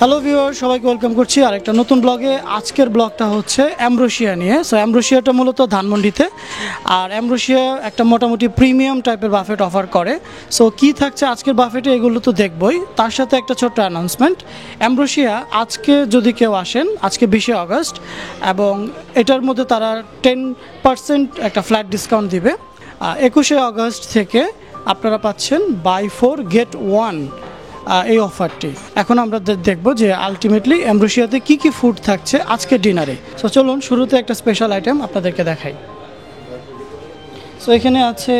Hello viewer, সবাইকে welcome করছি আরেকটা নতুন ব্লগে। আজকের ব্লগটা হচ্ছে অ্যামব্রোসিয়া নিয়ে। সো অ্যামব্রোসিয়াটা মূলত ধানমন্ডিতে, আর অ্যামব্রোসিয়া একটা মোটামুটি প্রিমিয়াম টাইপের বাফেট অফার করে। সো কী থাকছে আজকের বাফেটে এগুলো তো দেখবই, তার সাথে একটা ছোট্ট অ্যানাউন্সমেন্ট। অ্যামব্রোসিয়া আজকে যদি কেউ আসেন, আজকে 20শে আগস্ট, এবং এটার মধ্যে তারা 10% একটা ফ্ল্যাট ডিসকাউন্ট দিবে। 21শে আগস্ট থেকে আপনারা পাচ্ছেন বাই 4 গেট 1 এই অফারটি। এখন আমরা দেখব যে আলটিমেটলি অ্যামব্রোসিয়াতে কী কী ফুড থাকছে আজকে ডিনারে। সো চলুন শুরুতে একটা স্পেশাল আইটেম আপনাদেরকে দেখাই। সো এখানে আছে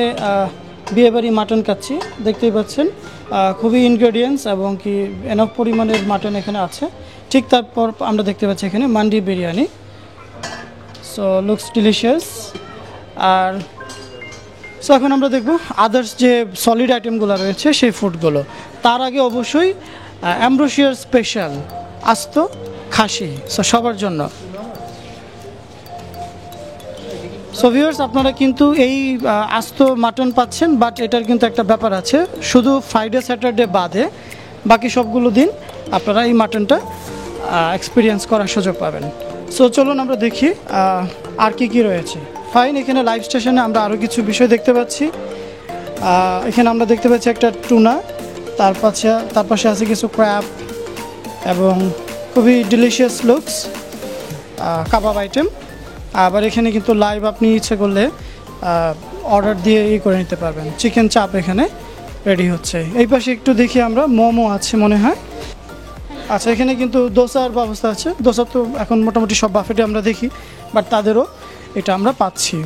বিয়েবাড়ি মাটন কাচ্চি, দেখতেই পাচ্ছেন। খুবই ইনগ্রেডিয়েন্টস এবং কি এনাফ পরিমাণের মাটন এখানে আছে। ঠিক তারপর আমরা দেখতে পাচ্ছি এখানে mandi biryani. So looks delicious. আর সো এখন আমরা দেখব আদার্স যে সলিড আইটেমগুলো রয়েছে সেই ফুডগুলো। তার আগে অবশ্যই অ্যামব্রোসিয়ার স্পেশাল আস্ত খাসি, সো সবার জন্য। সো ভিউয়ার্স, আপনারা কিন্তু এই আস্ত মাটন পাচ্ছেন, বাট এটার কিন্তু একটা ব্যাপার আছে, শুধু ফ্রাইডে স্যাটারডে বাদে বাকি সবগুলো দিন আপনারা এই মাটনটা এক্সপিরিয়েন্স করার সুযোগ পাবেন। সো চলুন আমরা দেখি আর কি কি রয়েছে। ফাইন, এখানে লাইভ স্টেশনে আমরা আরও কিছু বিষয় দেখতে পাচ্ছি। এখানে আমরা দেখতে পাচ্ছি একটা টুনা, তার পাশে আছে কিছু ক্র্যাব এবং খুবই ডিলিশিয়াস লুকস কাবাব আইটেম। আবার এখানে কিন্তু লাইভ আপনি ইচ্ছে করলে অর্ডার দিয়ে করে নিতে পারবেন। চিকেন চাপ এখানে রেডি হচ্ছে। এই পাশে একটু দেখি আমরা মোমো আছে মনে হয়। আচ্ছা, এখানে কিন্তু দোসার ব্যবস্থা আছে। দোসা তো এখন মোটামুটি সব বাফেটে আমরা দেখি, বাট তাদেরও এটা আমরা পাচ্ছি।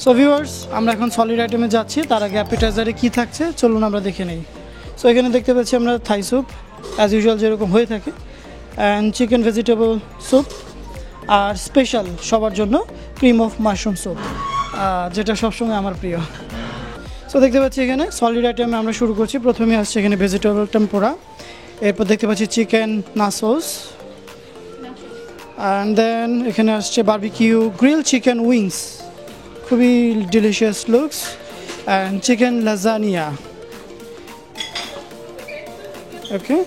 সো ভিউয়ার্স, আমরা এখন সলিড আইটেমে যাচ্ছি। তার আগে অ্যাপিটাইজারে কী থাকছে চলুন আমরা দেখে নিই। সো এখানে দেখতে পাচ্ছি আমরা থাই স্যুপ, অ্যাজ ইউজুয়াল যেরকম হয়ে থাকে, অ্যান্ড চিকেন ভেজিটেবল স্যুপ, আর স্পেশাল সবার জন্য ক্রিম অফ মাশরুম স্যুপ, যেটা সবসময় আমার প্রিয়। সো দেখতে পাচ্ছি এখানে সলিড আইটেমে আমরা শুরু করছি। প্রথমে আসছে এখানে ভেজিটেবল টেম্পোরা, এরপর দেখতে পাচ্ছি চিকেন নাসোস, অ্যান্ড দেন এখানে আসছে বারবিকিউ গ্রিল চিকেন উইংস, খুবই delicious looks, and chicken lasagna. Okay,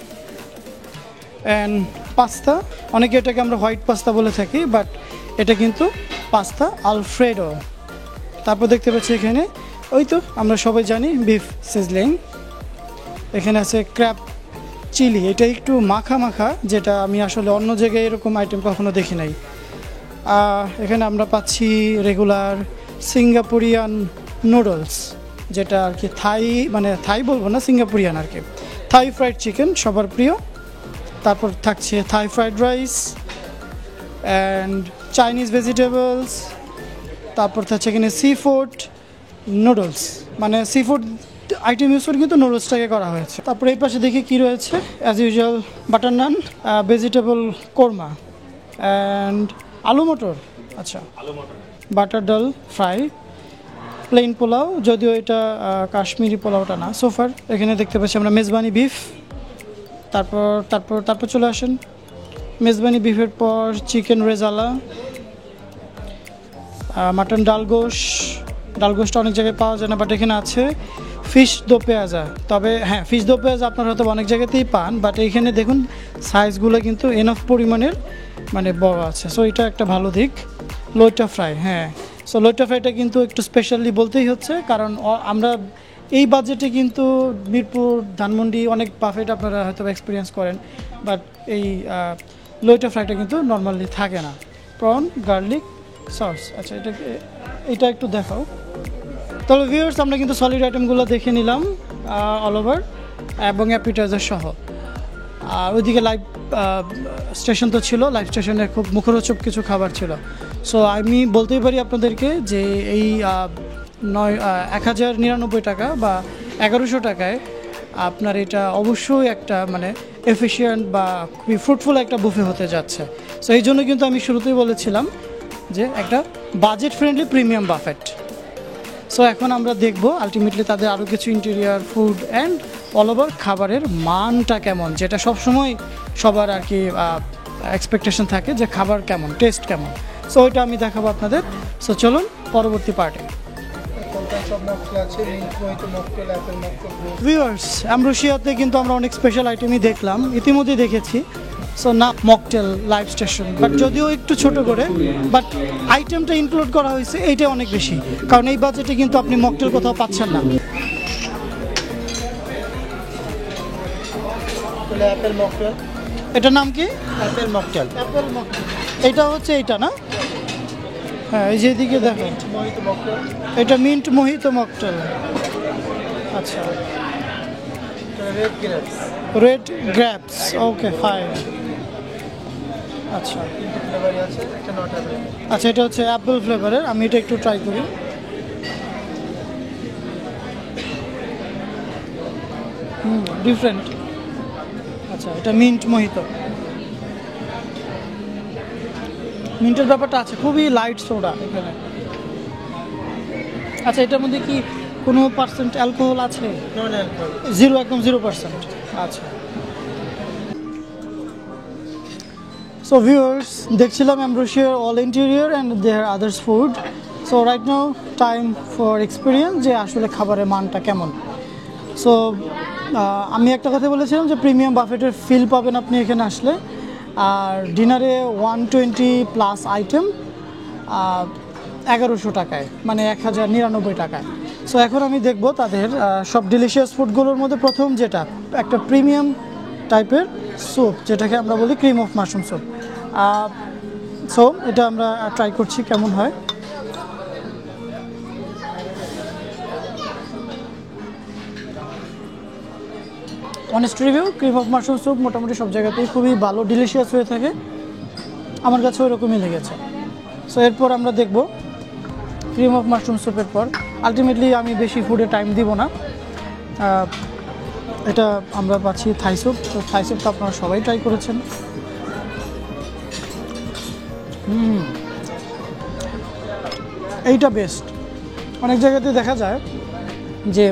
and pasta, অনেকে এটাকে আমরা হোয়াইট পাস্তা বলে থাকি, বাট এটা কিন্তু পাস্তা আলফ্রেডো। তারপর দেখতে পাচ্ছি এখানে ওই তো আমরা সবাই জানি বিফ সিজলিং। এখানে আছে ক্র্যাব চিলি, এটা একটু মাখা মাখা, যেটা আমি আসলে অন্য জায়গায় এরকম আইটেম কখনো দেখি নাই। এখানে আমরা পাচ্ছি রেগুলার সিঙ্গাপুরিয়ান নুডলস, যেটা আর কি থাই বলবো না, সিঙ্গাপুরিয়ান আর কি। থাই ফ্রাইড চিকেন সবার প্রিয়। তারপর থাকছে থাই fried rice and Chinese vegetables. তারপর থাকছে এখানে সি ফুড নুডলস, মানে সি ফুড আইটেম ইউজ করে কিন্তু নুডলসটাকে করা হয়েছে। তারপরে এই পাশে দেখি কী রয়েছে, as usual butter naan, vegetable korma and aloo matar. আচ্ছা, বাটার ডাল ফ্রাই, প্লেন পোলাও, যদিও এটা কাশ্মীরি পোলাওটা না সোফার। এখানে দেখতে পাচ্ছি আমরা মেজবানি বিফ। তারপর চলে আসেন মেজবানি বিফের পর চিকেন রেজালা, মাটন ডালগোশটা অনেক জায়গায় পাওয়া যায় না, বাট এখানে আছে ফিশ দো পেঁয়াজা। তবে হ্যাঁ, ফিশ দো পেঁয়াজা আপনারা হয়তো অনেক জায়গাতেই পান, বাট এইখানে দেখুন সাইজগুলো কিন্তু এনাফ পরিমাণের মানে বড় আছে। সো এটা একটা ভালো দিক। লইটা ফ্রাই, হ্যাঁ, সো লইটা ফ্রাইটা কিন্তু একটু স্পেশালি বলতেই হচ্ছে, কারণ আমরা এই বাজেটে কিন্তু মিরপুর ধানমন্ডি অনেক বাফেট আপনারা হয়তো এক্সপিরিয়েন্স করেন, বাট এই লইটা ফ্রাইটা কিন্তু নর্মালি থাকে না। প্রন গার্লিক সস, আচ্ছা এটা একটু দেখাও। তাহলে ভিউয়ার্স, আমরা কিন্তু সলিড আইটেমগুলো দেখে নিলাম অল ওভার এবং অ্যাপিটাইজার সহ। আর ওইদিকে লাইভ স্টেশন তো ছিল, লাইভ স্টেশনে খুব মুখরোচক কিছু খাবার ছিল। সো আমি বলতেই পারি আপনাদেরকে যে এই 1099 টাকা বা 1100 টাকায় আপনার এটা অবশ্যই একটা মানে এফিশিয়েন্ট বা খুবই ফ্রুটফুল একটা বুফে হতে যাচ্ছে। সো এই জন্য কিন্তু আমি শুরুতেই বলেছিলাম যে একটা budget friendly premium buffet. So এখন আমরা দেখব আলটিমেটলি তাদের আরও কিছু interior food and all over খাবারের মানটা কেমন, যেটা সবসময় সবার আর কি এক্সপেকটেশন থাকে যে খাবার কেমন, টেস্ট কেমন। সো ওইটা আমি দেখাবো আপনাদের। সো চলুন পরবর্তী পার্টে। ভিউয়ার্স, অ্যামব্রোসিয়াতে কিন্তু আমরা অনেক স্পেশাল আইটেমই দেখলাম, ইতিমধ্যেই দেখেছি। সো না মকটেল লাইভ স্টেশন, বাট যদিও একটু ছোট করে, বাট আইটেমটা ইনক্লুড করা হয়েছে এইটা অনেক বেশি, কারণ এই বাজেটে কিন্তু আপনি মকটেল কোথাও পাচ্ছেন না। অ্যাপেল মকটেল, এটার নাম কি? Apple mocktail. অ্যাপেল মকটেল, এটা হচ্ছে এইটা না? হ্যাঁ, এই যেদিকে দেখো, মোহিত মকটেল, এটা মিন্ট মোহিত মকটেল। আচ্ছা, red grapes, red grapes, okay fine. আচ্ছা ফ্লেভারই আছে, একটা নট অ্যাপেল। আচ্ছা, এটা হচ্ছে অ্যাপেল ফ্লেভারের, আমি এটা একটু ট্রাই করি। ডিফারেন্ট। আচ্ছা, এটা মিন্ট মোহিত, মিন্টের ব্যাপারটা আছে, খুবই লাইট সোডা এখানে। আচ্ছা, এটার মধ্যে কি কোনো পার্সেন্ট অ্যালকোহল আছে? নন অ্যালকোহল, জিরো, একদম 0%। আচ্ছা, সো ভিউয়ার্স, দেখছিলাম অ্যামব্রোসিয়ার all interior and their others food. So right now time for experience, যে আসলে খাবারের মানটা কেমন। সো আমি একটা কথা বলেছিলাম যে প্রিমিয়াম বাফেটের ফিল পাবেন আপনি এখানে আসলে। আর ডিনারে 120+ আইটেম 1100 টাকায়, মানে 1099 টাকায়। সো এখন আমি দেখব তাদের সব ডিলিশিয়াস ফুডগুলোর মধ্যে প্রথম যেটা একটা প্রিমিয়াম টাইপের স্যুপ, যেটাকে আমরা বলি cream of mushroom soup. So এটা আমরা ট্রাই করছি কেমন হয়। Honest review, cream of mushroom soup মোটামুটি সব জায়গাতেই খুবই ভালো, ডিলিশিয়াস হয়ে থাকে, আমার কাছে ওইরকমই লেগেছে। সো এরপর আমরা দেখব ক্রিম অফ মাশরুম স্যুপের পর। আলটিমেটলি আমি বেশি ফুডে টাইম দিব না। এটা আমরা পাচ্ছি থাই স্যুপ। তো থাই স্যুপ তো আপনারা সবাই ট্রাই করেছেন। এইটা বেস্ট। অনেক জায়গাতে দেখা যায় যে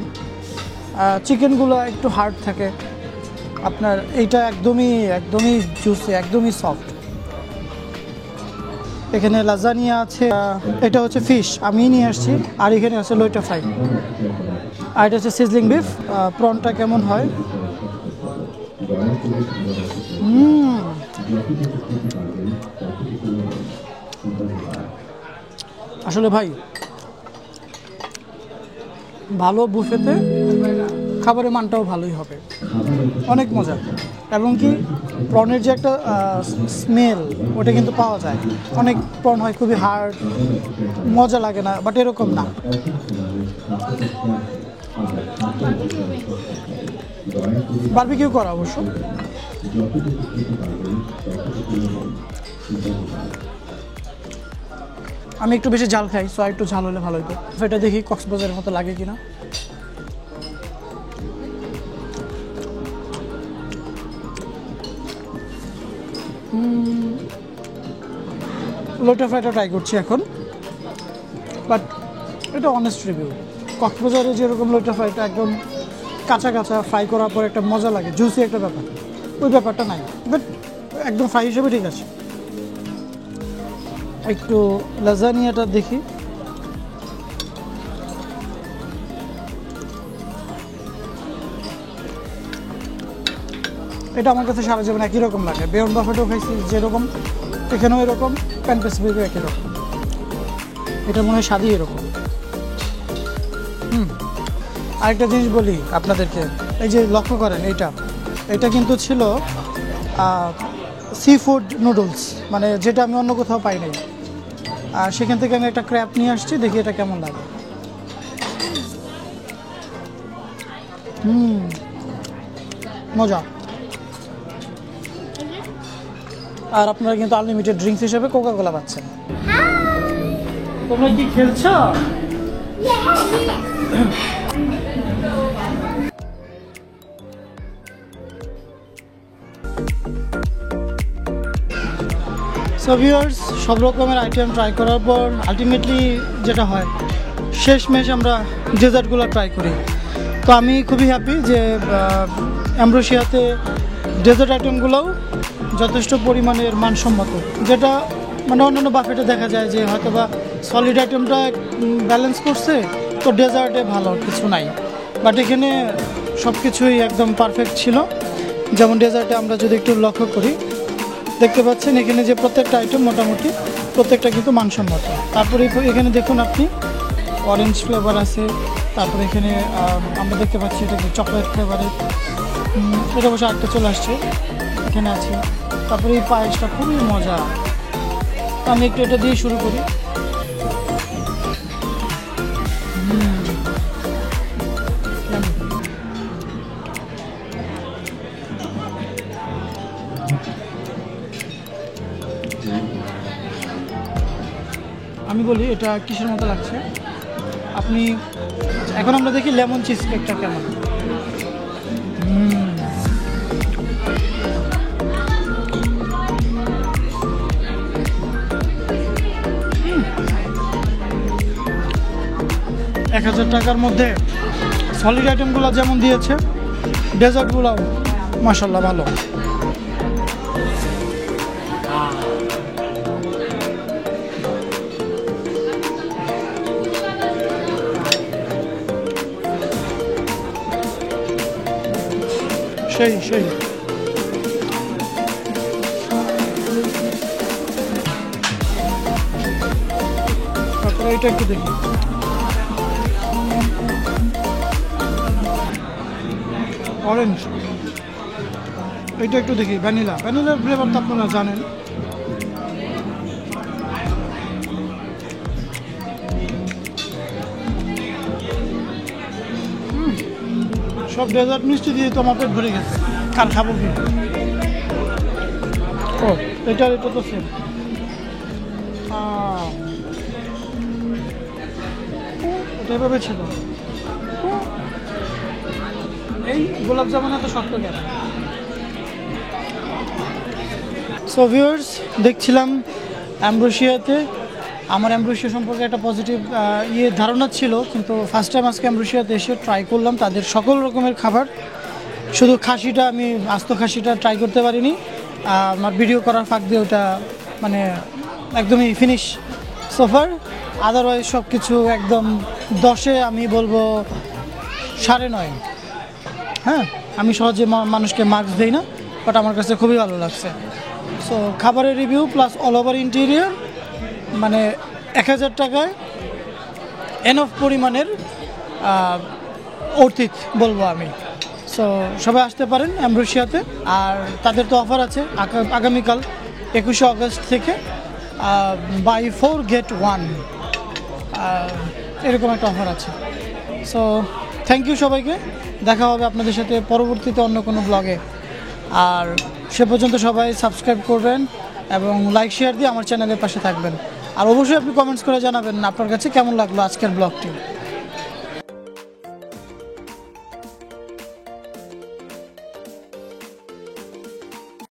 চিকেনগুলো একটু হার্ড থাকে, আপনার এইটা একদমই জুসি, একদমই সফট। এখানে লাজানিয়া আছে, এটা হচ্ছে ফিশ আমি নিয়ে আসছি, আর এখানে আছে লইটা ফ্রাই, আর এটা হচ্ছে সিজলিং বিফ। প্রনটা কেমন হয়? আসলে ভাই, ভালো বুফেতে খাবারের মানটাও ভালোই হবে, অনেক মজা। এবং কি প্রনের যে একটা স্মেল, ওটা কিন্তু পাওয়া যায়। অনেক প্রন হয় খুবই হার্ড, মজা লাগে না, বাট এরকম না। বারবিকিউ করা অবশ্য। আমি একটু বেশি ঝাল খাই, সো একটু ঝাল হলে ভালো হতো। এটা দেখি কক্সবাজারের মতো লাগে কিনা। লোটা ফ্রাইটা ট্রাই করছি এখন, বাট এটা অনেস্ট রিভিউ। কক্সবাজারে যেরকম লোটা ফ্রাইটা একদম কাঁচা কাঁচা ফ্রাই করার পর একটা মজা লাগে, জুসি একটা ব্যাপার, ওই ব্যাপারটা নাই, বাট একদম ফ্রাই হিসেবে ঠিক আছে। একটু লাজানিয়াটা দেখি। এটা আমার কাছে সারা জীবন একই রকম লাগে। বেয়ন বাফেটও খাইছি যেরকম, এখানেও এরকম, প্যান প্যাসিফিকও একই রকম। এটা মনে হয় স্বাদই এরকম। আরেকটা জিনিস বলি আপনাদেরকে, এই যে লক্ষ্য করেন, এটা কিন্তু ছিল সি ফুড নুডলস, মানে যেটা আমি অন্য কোথাও পাই নাই। আর সেখান থেকে আমি একটা ক্র্যাপ নিয়ে আসছি, দেখি এটা কেমন লাগে। মজা। আর আপনারা কিন্তু আনলিমিটেড ড্রিঙ্কস হিসেবে কোকা কোলা পাচ্ছেন। তোমরা কি খেলছো? সো সো ভিউয়ার্স, সব রকমের আইটেম ট্রাই করার পর আলটিমেটলি যেটা হয় শেষমেশ আমরা ডেজার্টগুলো ট্রাই করি। তো আমি খুবই হ্যাপি যে অ্যাম্ব্রোসিয়াতে ডেজার্ট আইটেমগুলোও যথেষ্ট পরিমাণের মানসম্মত, যেটা মানে অন্যান্য বাফেটে দেখা যায় যে হয়তো বা সলিড আইটেমটা ব্যালেন্স করছে, তো ডেজার্টে ভালো কিছু নাই। বাট এখানে সব কিছুই একদম পারফেক্ট ছিল। যেমন ডেজার্টে আমরা যদি একটু লক্ষ্য করি, দেখতে পাচ্ছেন এখানে যে প্রত্যেকটা আইটেম মোটামুটি প্রত্যেকটা কিন্তু মানসম্মত। তারপরে এখানে দেখুন আপনি অরেঞ্জ ফ্লেভার আছে, তারপরে এখানে আমরা দেখতে পাচ্ছি এটা চকলেট ফ্লেভারের, এটা অবশ্য আরেকটা চলে আসছে এখানে আছে। তারপরে এই পায়েসটা খুবই মজা। তো আমি একটু এটা দিয়ে শুরু করি। আমি বলি এটা কিসের মতো লাগছে। আপনি এখন আমরা দেখি লেমন চিজ কেকটা কেমন। $1000 মধ্যে সলিড আইটেমগুলো যেমন দিয়েছে, ডেজার্টগুলোও মাশাআল্লাহ ভালো। সেই সেই তারপরে এটা একটু দেখি। অরেঞ্জ, এটা একটু দেখি। ভ্যানিলার ফ্লেভার তো আপনারা জানেন। সব ডেজার্ট মিষ্টি দিয়ে তো আমার পেট ভরে গেছে, কার খাবো কি? ও এটা তো সেম। এটা এভাবে ছিল। এই গোলাপ জামুন এত শক্ত কেন? সো ভিউয়ার্স, দেখছিলাম অ্যাম্ব্রোসিয়াতে। আমার অ্যাম্ব্রোসিয়া সম্পর্কে একটা পজিটিভ ধারণা ছিল, কিন্তু ফার্স্ট টাইম আজকে অ্যাম্ব্রোসিয়াতে এসে ট্রাই করলাম তাদের সকল রকমের খাবার। শুধু খাসিটা, আমি আস্ত খাসিটা ট্রাই করতে পারিনি। আমার ভিডিও করার ফাঁক দিয়ে ওটা মানে একদমই ফিনিশ সোফার। আদারওয়াইজ সব কিছু একদম 10-এ আমি বলবো 9.5। হ্যাঁ, আমি সহজে মানুষকে মার্কস দিই না, বাট আমার কাছে খুবই ভালো লাগছে। সো খাবারের review plus all over interior, মানে $1000 এনফ পরিমাণের অর্থিত বলবো আমি। সো সবাই আসতে পারেন অ্যাম্ব্রোসিয়াতে। আর তাদের তো অফার আছে আগামীকাল 21শে অগস্ট থেকে বাই 4 get 1 এরকম একটা অফার আছে। সো থ্যাংক ইউ সবাইকে। দেখা হবে আপনাদের সাথে পরবর্তীতে অন্য কোনো ব্লগে। আর সে পর্যন্ত সবাই সাবস্ক্রাইব করবেন এবং লাইক শেয়ার দিয়ে আমার চ্যানেলের পাশে থাকবেন। আর অবশ্যই আপনি কমেন্টস করে জানাবেন আপনার কাছে কেমন লাগলো আজকের ব্লগটি।